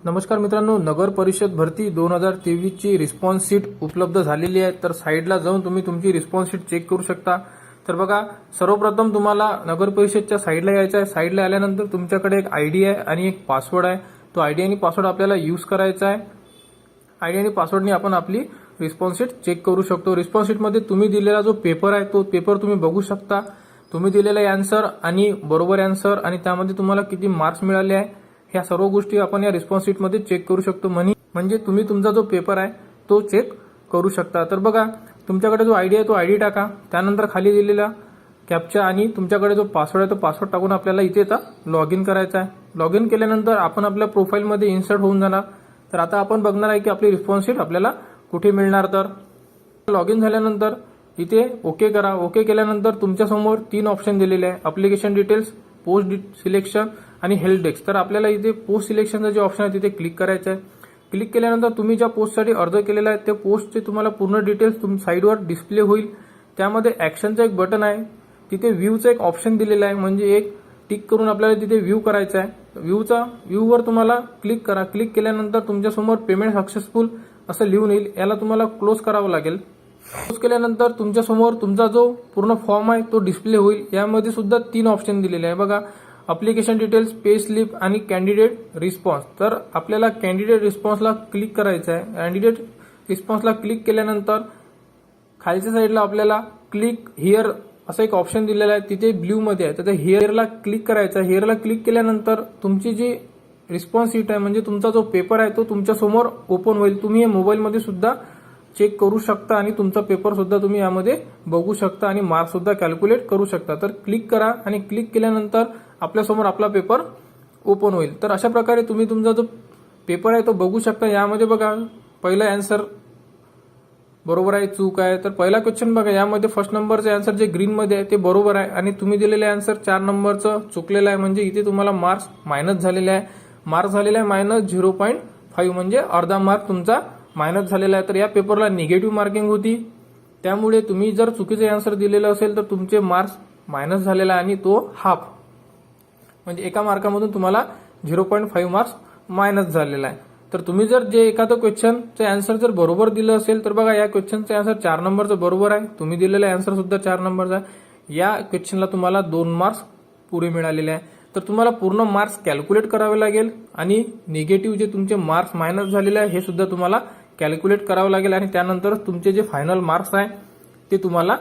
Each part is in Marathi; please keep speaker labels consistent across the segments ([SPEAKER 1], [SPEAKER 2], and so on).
[SPEAKER 1] नमस्कार मित्रांनो, नगर परिषद भरती 2023 ची रिस्पॉन्स शीट उपलब्ध झालेली आहे। तर साइडला जाऊन तुम्ही तुमची रिस्पॉन्स शीट चेक करू शकता। तर बघा, सर्वप्रथम तुम्हाला नगर परिषदच्या साइडला यायचं आहे। साइडला आल्यानंतर तुमच्याकडे एक आयडी आहे आणि एक पासवर्ड आहे। तो आयडी आणि पासवर्ड आपल्याला यूज करायचा आहे। आयडी आणि पासवर्डने आपण आपली रिस्पॉन्स शीट चेक करू शकतो। रिस्पॉन्स शीटमध्ये तुम्ही दिलेला जो पेपर आहे तो पेपर तुम्ही बघू शकता। तुम्ही दिलेला आन्सर आणि बरोबर आन्सर आणि त्यामध्ये तुम्हाला किती मार्क्स मिळाले आहे, ह्या सर्व गोष्टी आपण या रिस्पॉन्स शीट मध्ये चेक करू शकतो। म्हणजे तुम्ही तुमचा जो पेपर आहे तो चेक करू शकता। तर बघा, तुमच्याकडे जो आयडी आहे तो आयडी टाका, त्यानंतर खाली दिलेला कॅप्चा आणि तुमच्याकडे जो पासवर्ड आहे तो पासवर्ड टाकून आपल्याला इथे लॉग इन करायचा आहे। लॉग इन केल्यानंतर आपण आपल्या प्रोफाईल मध्ये इन्सर्ट होऊन जाणार। तर आता आपण बघणार आहे की आपली रिस्पॉन्स शीट आपल्याला कुठे मिळणार। तर लॉग इन झाल्यानंतर इथे ओके करा। ओके केल्यानंतर तुमच्या समोर 3 ऑप्शन दिलेले आहे, ऍप्लिकेशन डिटेल्स, पोस्ट सिलेक्शन आणि हेल्प डेस्क। तर आपल्याला इथे पोस्ट सिलेक्शनचा जे ऑप्शन आहे तिथे क्लिक करायचं आहे। क्लिक केल्यानंतर तुम्ही ज्या पोस्टसाठी अर्ज केलेला आहे त्या पोस्टचे तुम्हाला पूर्ण डिटेल्स साईडवर डिस्प्ले होईल। त्यामध्ये ऍक्शनचं एक बटन आहे, तिथे व्ह्यूचं एक ऑप्शन दिलेला आहे, म्हणजे एक टिक करून आपल्याला तिथे व्ह्यू करायचा आहे। व्ह्यूवर तुम्हाला क्लिक करा। क्लिक केल्यानंतर तुमच्यासमोर पेमेंट सक्सेसफुल असं लिहून येईल, याला तुम्हाला क्लोज करावं लागेल। क्लोज केल्यानंतर तुमच्यासमोर तुमचा जो पूर्ण फॉर्म आहे तो डिस्प्ले होईल। यामध्ये सुद्धा 3 ऑप्शन दिलेले आहे बघा, ऍप्लिकेशन डिटेल्स, पे स्लिप आणि कॅन्डिडेट रिस्पॉन्स। तर आपल्याला कॅन्डिडेट रिस्पॉन्सला क्लिक करायचं आहे। कॅन्डिडेट रिस्पॉन्सला क्लिक केल्यानंतर खालच्या साईडला आपल्याला क्लिक हिअर असं एक ऑप्शन दिलेला आहे, तिथे ब्ल्यू मध्ये आहे। तर हिअरला क्लिक करायचं आहे। हिअरला क्लिक केल्यानंतर तुमची जी रिस्पॉन्स शीट आहे, म्हणजे तुमचा जो पेपर आहे तो तुमच्या समोर ओपन होईल। तुम्ही हे मोबाईलमध्ये सुद्धा चेक करू शकता आणि तुमचा पेपर सुद्धा तुम्ही यामध्ये बघू शकता आणि मार्क्स सुद्धा कॅल्क्युलेट करू शकता। तर क्लिक करा आणि क्लिक केल्यानंतर आपल्यासमोर आपला पेपर ओपन होईल। तर अशा प्रकारे तुम्ही तुमचा जो पेपर आहे तो बघू शकता। यामध्ये बघा, पहिला आन्सर बरोबर आहे, चूक आहे। तर पहिला क्वेश्चन बघा, यामध्ये फर्स्ट नंबरचे आन्सर जे ग्रीन मध्ये आहे ते बरोबर आहे आणि तुम्ही दिलेले आन्सर 4 नंबरचं चुकलेलं आहे, म्हणजे इथे तुम्हाला मार्क्स मायनस झालेले आहे। मार्क्स झालेला आहे मायनस 0.5, म्हणजे अर्धा मार्क तुमचा मायनस झालेला आहे। तर या पेपरला निगेटिव्ह मार्किंग होती, त्यामुळे तुम्ही जर चुकीचे आन्सर दिलेलं असेल तर तुमचे मार्क्स मायनस झालेला आहे आणि तो हाफ, म्हणजे एका मार्कामधून तुम्हाला 0.5 मार्क्स मायनस झालेला आहे। तर तुम्ही जर जे एखादं क्वेश्चनचे आन्सर जर बरोबर दिलं असेल तर बघा, या क्वेश्चनचे आन्सर 4 नंबरचं बरोबर आहे, तुम्ही दिलेला आन्सर सुद्धा 4 नंबरचा आहे। या क्वेश्चनला तुम्हाला 2 मार्क्स पुरे मिळालेले आहे। तर तुम्हाला पूर्ण मार्क्स कॅल्क्युलेट करावे लागेल आणि निगेटिव्ह जे तुमचे मार्क्स मायनस झालेले आहे हे सुद्धा तुम्हाला कॅल्क्युलेट करावं लागेल आणि त्यानंतर तुमचे जे फायनल मार्क्स आहे ते तुम्हाला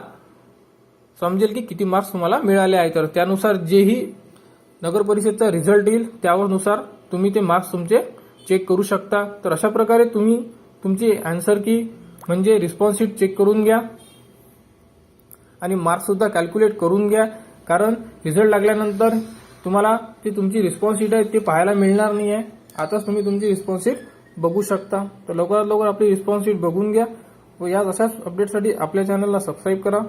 [SPEAKER 1] समजेल की किती मार्क्स तुम्हाला मिळाले आहे। तर त्यानुसार जेही नगर परिषदचा रिझल्ट येईल त्यानुसार तुम्ही ते मार्क्स तुमचे चेक करू शकता। तर अशा प्रकारे तुम्ही तुमची आन्सर की म्हणजे रिस्पॉन्स शीट चेक करून घ्या आणि मार्क्स सुद्धा कॅल्क्युलेट करून घ्या, कारण रिझल्ट लागल्यानंतर तुम्हाला ती तुमची रिस्पॉन्स शीट आहे ते पाहायला मिळणार नाही आहे। आताच तुम्ही तुमची रिस्पॉन्स शीट बघू शकता। तर लवकरात लवकर आपली रिस्पॉन्स शीट बघून घ्या व या अशाच अपडेटसाठी आपल्या चॅनलला सबस्क्राईब करा।